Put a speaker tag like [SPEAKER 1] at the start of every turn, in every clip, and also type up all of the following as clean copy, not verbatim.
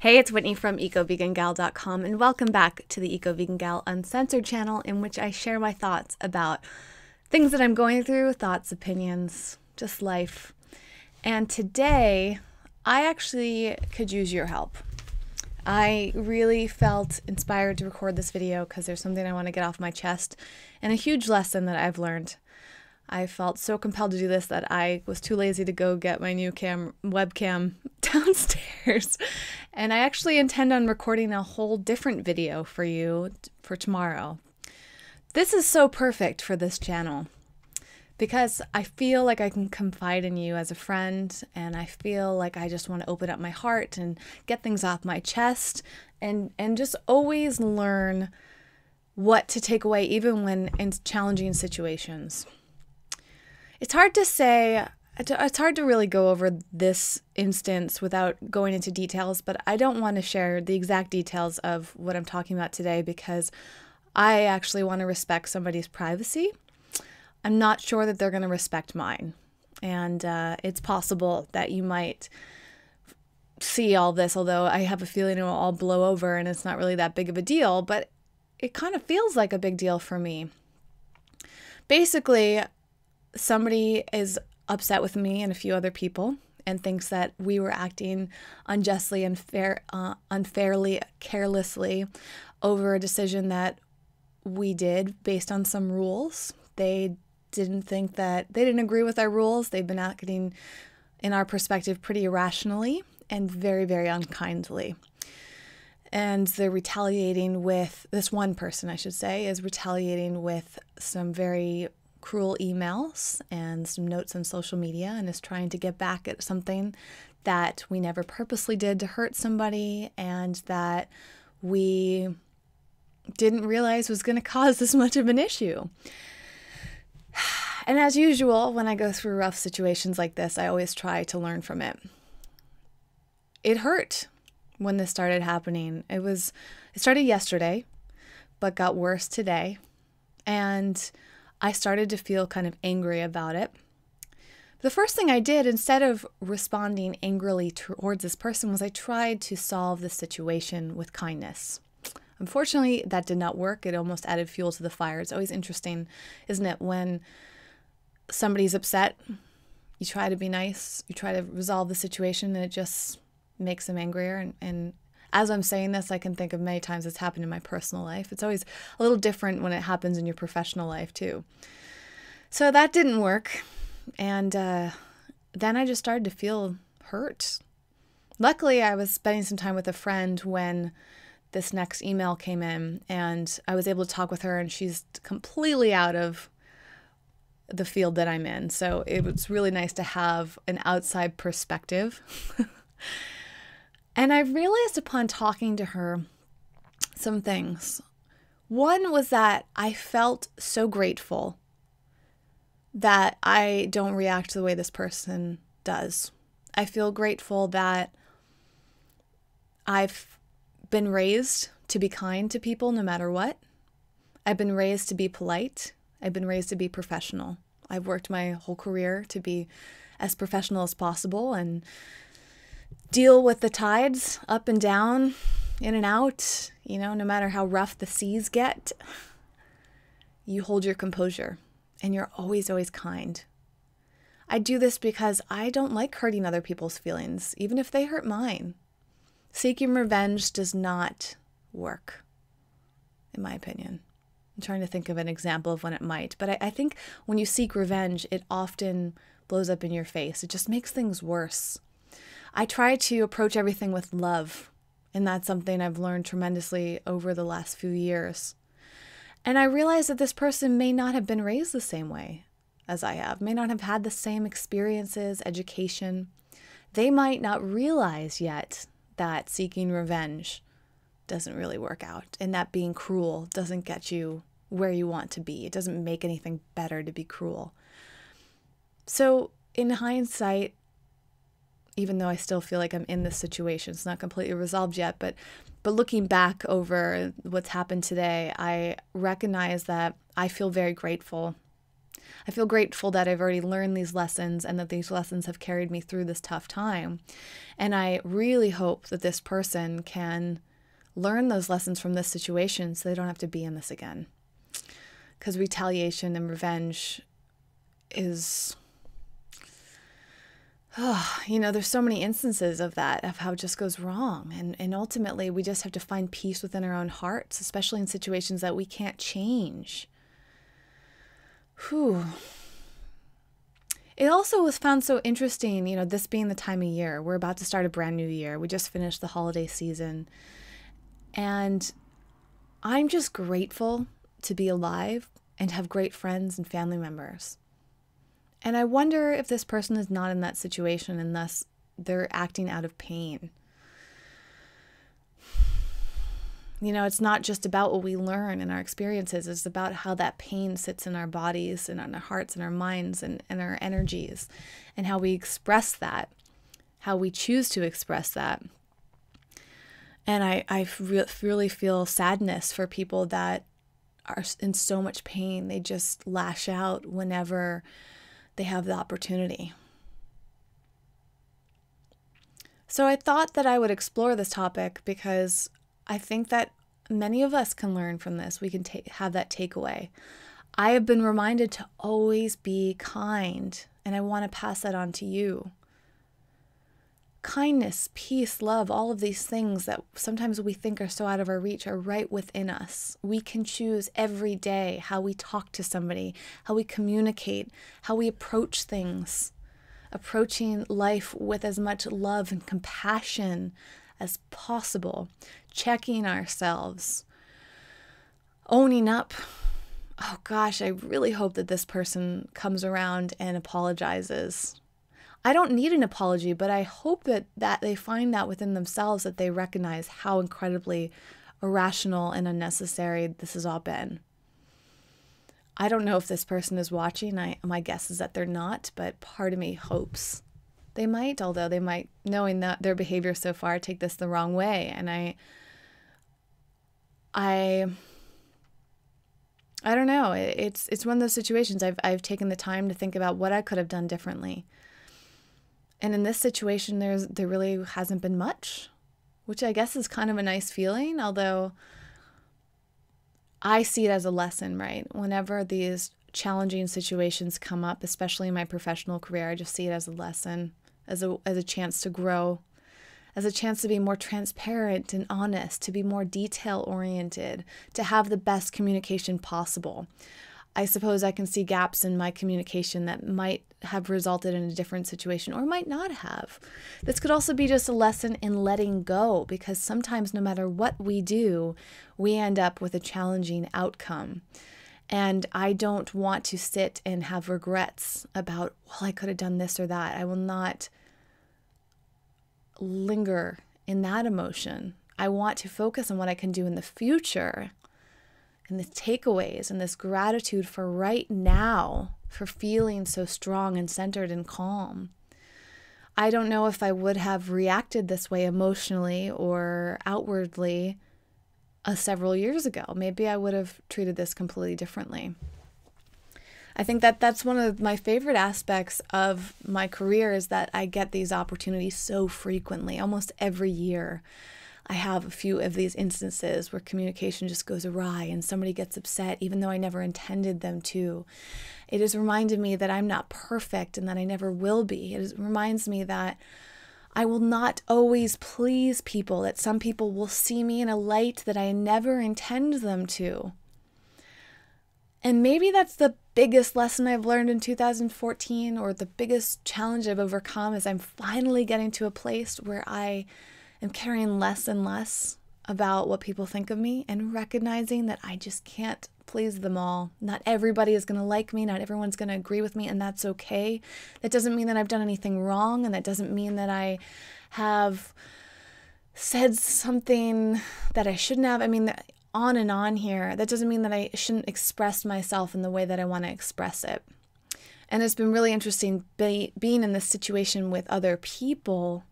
[SPEAKER 1] Hey, it's Whitney from EcoVeganGal.com, and welcome back to the Eco Vegan Gal Uncensored channel, in which I share my thoughts about things that I'm going through, thoughts, opinions, just life. And today, I actually could use your help. I really felt inspired to record this video because there's something I want to get off my chest and a huge lesson that I've learned. I felt so compelled to do this that I was too lazy to go get my new webcam downstairs. And I actually intend on recording a whole different video for you for tomorrow. This is so perfect for this channel because I feel like I can confide in you as a friend, and I feel like I just want to open up my heart and get things off my chest and just always learn what to take away even when in challenging situations. It's hard to say, it's hard to really go over this instance without going into details, but I don't want to share the exact details of what I'm talking about today because I actually want to respect somebody's privacy. I'm not sure that they're going to respect mine. And it's possible that you might see all this, although I have a feeling it will all blow over and it's not really that big of a deal, but it kind of feels like a big deal for me. Basically, somebody is upset with me and a few other people and thinks that we were acting unjustly and unfairly, carelessly over a decision that we did based on some rules. They didn't agree with our rules. They've been acting, in our perspective, pretty irrationally and very, very unkindly. And they're retaliating with, this one person, I should say, is retaliating with some very cruel emails and some notes on social media, and is trying to get back at something that we never purposely did to hurt somebody and that we didn't realize was going to cause this much of an issue. And as usual, when I go through rough situations like this, I always try to learn from it. It hurt when this started happening. It started yesterday, but got worse today. And I started to feel kind of angry about it. The first thing I did, instead of responding angrily towards this person, was I tried to solve the situation with kindness. Unfortunately, that did not work. It almost added fuel to the fire. It's always interesting, isn't it, when somebody's upset, you try to be nice, you try to resolve the situation, and it just makes them angrier. And as I'm saying this, I can think of many times it's happened in my personal life. It's always a little different when it happens in your professional life too. So that didn't work. And then I just started to feel hurt. Luckily, I was spending some time with a friend when this next email came in, and I was able to talk with her, and she's completely out of the field that I'm in. So it was really nice to have an outside perspective. And I realized upon talking to her some things. One was that I felt so grateful that I don't react the way this person does. I feel grateful that I've been raised to be kind to people no matter what. I've been raised to be polite. I've been raised to be professional. I've worked my whole career to be as professional as possible and deal with the tides up and down, in and out, no matter how rough the seas get. You hold your composure and you're always, always kind. I do this because I don't like hurting other people's feelings, even if they hurt mine. Seeking revenge does not work, in my opinion. I'm trying to think of an example of when it might, but I think when you seek revenge, it often blows up in your face. It just makes things worse. I try to approach everything with love, and that's something I've learned tremendously over the last few years. And I realize that this person may not have been raised the same way as I have, may not have had the same experiences, education. They might not realize yet that seeking revenge doesn't really work out, and that being cruel doesn't get you where you want to be. It doesn't make anything better to be cruel. So in hindsight, even though I still feel like I'm in this situation, it's not completely resolved yet, but looking back over what's happened today, I recognize that I feel very grateful I feel grateful that I've already learned these lessons and that these lessons have carried me through this tough time. And I really hope that this person can learn those lessons from this situation so they don't have to be in this again. Because retaliation and revenge is, there's so many instances of that, of how it just goes wrong. And ultimately, we just have to find peace within our own hearts, especially in situations that we can't change. Whew. It also was found so interesting, this being the time of year. We're about to start a brand new year. We just finished the holiday season. And I'm just grateful to be alive and have great friends and family members. And I wonder if this person is not in that situation and thus they're acting out of pain. It's not just about what we learn in our experiences. It's about how that pain sits in our bodies and in our hearts and our minds and our energies, and how we express that, how we choose to express that. And I really feel sadness for people that are in so much pain. They just lash out whenever they have the opportunity. So I thought that I would explore this topic because I think that many of us can learn from this. We can have that takeaway. I have been reminded to always be kind, and I want to pass that on to you. Kindness, peace, love, all of these things that sometimes we think are so out of our reach are right within us. We can choose every day how we talk to somebody, how we communicate, how we approach things, approaching life with as much love and compassion as possible, checking ourselves, owning up. Oh gosh, I really hope that this person comes around and apologizes. I don't need an apology, but I hope that they find that within themselves, that they recognize how incredibly irrational and unnecessary this has all been. I don't know if this person is watching. My guess is that they're not, but part of me hopes they might, although they might, knowing that their behavior so far, take this the wrong way. And I don't know. It's one of those situations. I've taken the time to think about what I could have done differently. And in this situation, there really hasn't been much, which I guess is kind of a nice feeling, although I see it as a lesson, right? Whenever these challenging situations come up, especially in my professional career, I just see it as a lesson, as a chance to grow, as a chance to be more transparent and honest, to be more detail-oriented, to have the best communication possible. I suppose I can see gaps in my communication that might have resulted in a different situation or might not have. This could also be just a lesson in letting go, because sometimes no matter what we do, we end up with a challenging outcome. And I don't want to sit and have regrets about, well, I could have done this or that. I will not linger in that emotion. I want to focus on what I can do in the future, and the takeaways, and this gratitude for right now, for feeling so strong and centered and calm. I don't know if I would have reacted this way emotionally or outwardly several years ago. Maybe I would have treated this completely differently. I think that that's one of my favorite aspects of my career, is that I get these opportunities so frequently, almost every year. I have a few of these instances where communication just goes awry and somebody gets upset, even though I never intended them to. It has reminded me that I'm not perfect and that I never will be. It reminds me that I will not always please people, that some people will see me in a light that I never intend them to. And maybe that's the biggest lesson I've learned in 2014, or the biggest challenge I've overcome, is I'm finally getting to a place where I am caring less and less about what people think of me, and recognizing that I just can't please them all. Not everybody is going to like me. Not everyone's going to agree with me, and that's okay. That doesn't mean that I've done anything wrong, and that doesn't mean that I have said something that I shouldn't have. I mean, on and on here. That doesn't mean that I shouldn't express myself in the way that I want to express it. And it's been really interesting being in this situation with other people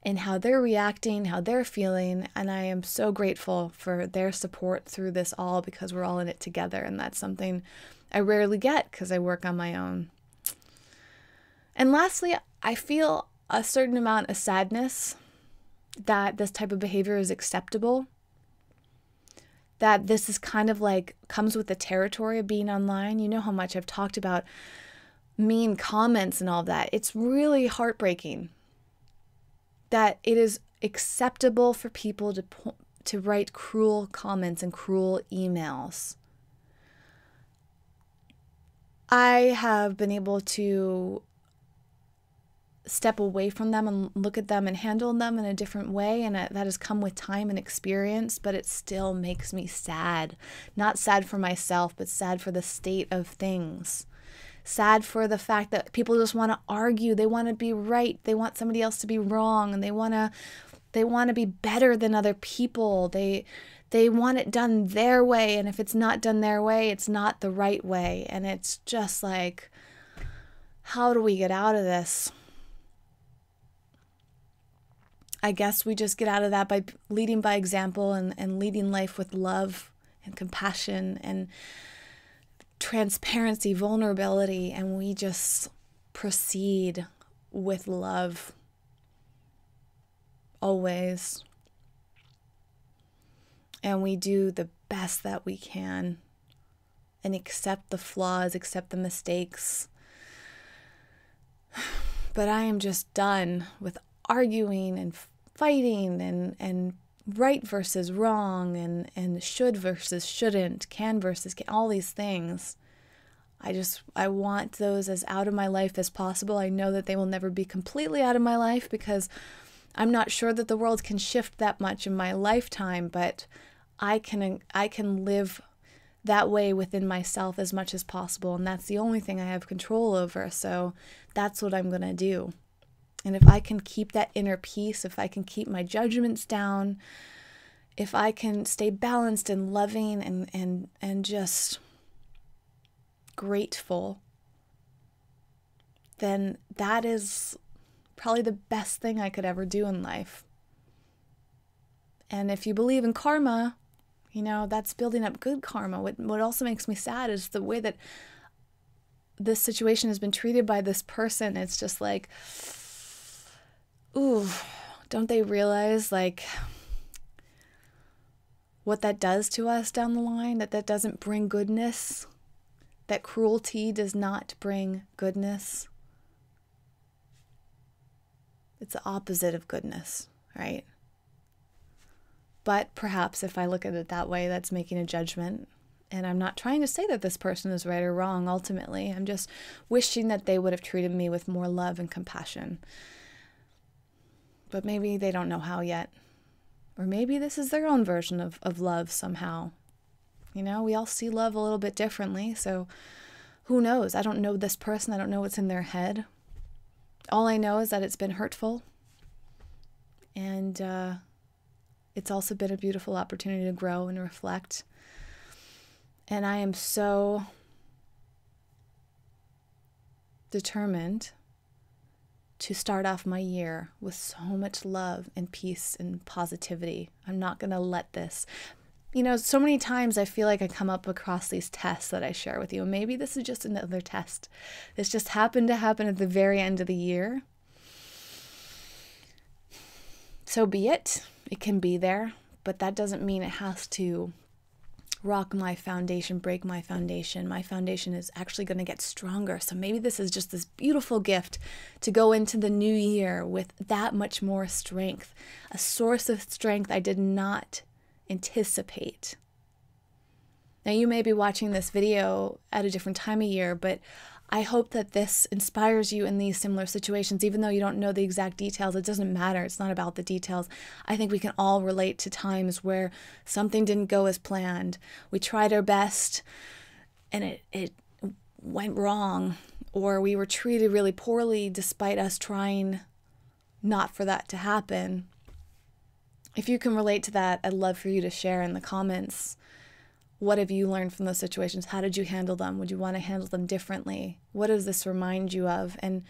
[SPEAKER 1] and how they're reacting, how they're feeling. And I am so grateful for their support through this all, because we're all in it together. And that's something I rarely get because I work on my own. And lastly, I feel a certain amount of sadness that this type of behavior is acceptable. That this is kind of like comes with the territory of being online. You know how much I've talked about mean comments and all that. It's really heartbreaking that it is acceptable for people to write cruel comments and cruel emails. I have been able to step away from them and look at them and handle them in a different way, and that has come with time and experience, but it still makes me sad. Not sad for myself, but sad for the state of things. Sad for the fact that people just want to argue. They want to be right. They want somebody else to be wrong, and they want to be better than other people. They want it done their way, and if it's not done their way, it's not the right way. And it's just like, how do we get out of this? I guess we just get out of that by leading by example and leading life with love and compassion and transparency, vulnerability, and we just proceed with love always. And we do the best that we can and accept the flaws, accept the mistakes. But I am just done with arguing and fighting and right versus wrong and should versus shouldn't, can versus can, all these things. I want those as out of my life as possible. I know that they will never be completely out of my life because I'm not sure that the world can shift that much in my lifetime, but I can live that way within myself as much as possible, and that's the only thing I have control over. So that's what I'm going to do. And if I can keep that inner peace, if I can keep my judgments down, if I can stay balanced and loving and just grateful, then that is probably the best thing I could ever do in life. And if you believe in karma, you know, that's building up good karma. What also makes me sad is the way that this situation has been treated by this person. It's just like, ooh, don't they realize like what that does to us down the line? That doesn't bring goodness. That cruelty does not bring goodness. It's the opposite of goodness, right? But perhaps if I look at it that way, that's making a judgment. And I'm not trying to say that this person is right or wrong, ultimately. I'm just wishing that they would have treated me with more love and compassion. But maybe they don't know how yet. Or maybe this is their own version of love somehow. You know, we all see love a little bit differently, so who knows? I don't know this person. I don't know what's in their head. All I know is that it's been hurtful. And it's also been a beautiful opportunity to grow and reflect. And I am so determined to start off my year with so much love and peace and positivity. I'm not going to let this, you know, so many times I feel like I come up across these tests that I share with you. And maybe this is just another test. This just happened to happen at the very end of the year. So be it. It can be there, but that doesn't mean it has to rock my foundation, break my foundation. My foundation is actually going to get stronger. So maybe this is just this beautiful gift to go into the new year with that much more strength, a source of strength I did not anticipate. Now, you may be watching this video at a different time of year, but I hope that this inspires you in these similar situations. Even though you don't know the exact details, it doesn't matter. It's not about the details. I think we can all relate to times where something didn't go as planned. We tried our best and it went wrong, or we were treated really poorly despite us trying not for that to happen. If you can relate to that, I'd love for you to share in the comments. What have you learned from those situations? How did you handle them? Would you want to handle them differently? What does this remind you of? And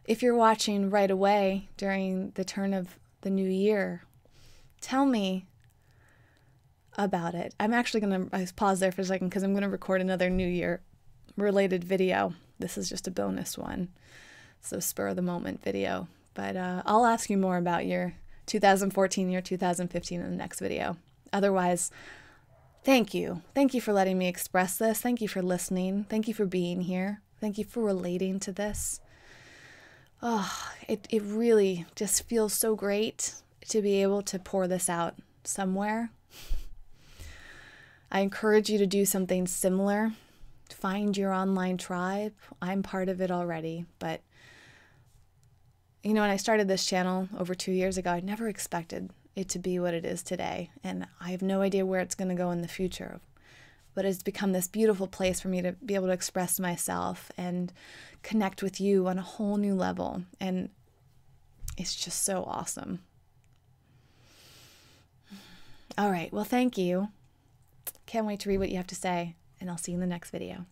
[SPEAKER 1] if you're watching right away during the turn of the new year. Tell me about it. I'm actually going to pause there for a second because I'm going to record another New Year related video. This is just a bonus one. So spur of the moment video. But I'll ask you more about your 2014, your 2015 in the next video. Otherwise, thank you. Thank you for letting me express this. Thank you for listening. Thank you for being here. Thank you for relating to this. Oh, it really just feels so great to be able to pour this out somewhere. I encourage you to do something similar. Find your online tribe. I'm part of it already, but when I started this channel over 2 years ago, I never expected it to be what it is today, and I have no idea where it's going to go in the future. But it's become this beautiful place for me to be able to express myself and connect with you on a whole new level, and it's just so awesome. All right, well, thank you. Can't wait to read what you have to say, and I'll see you in the next video.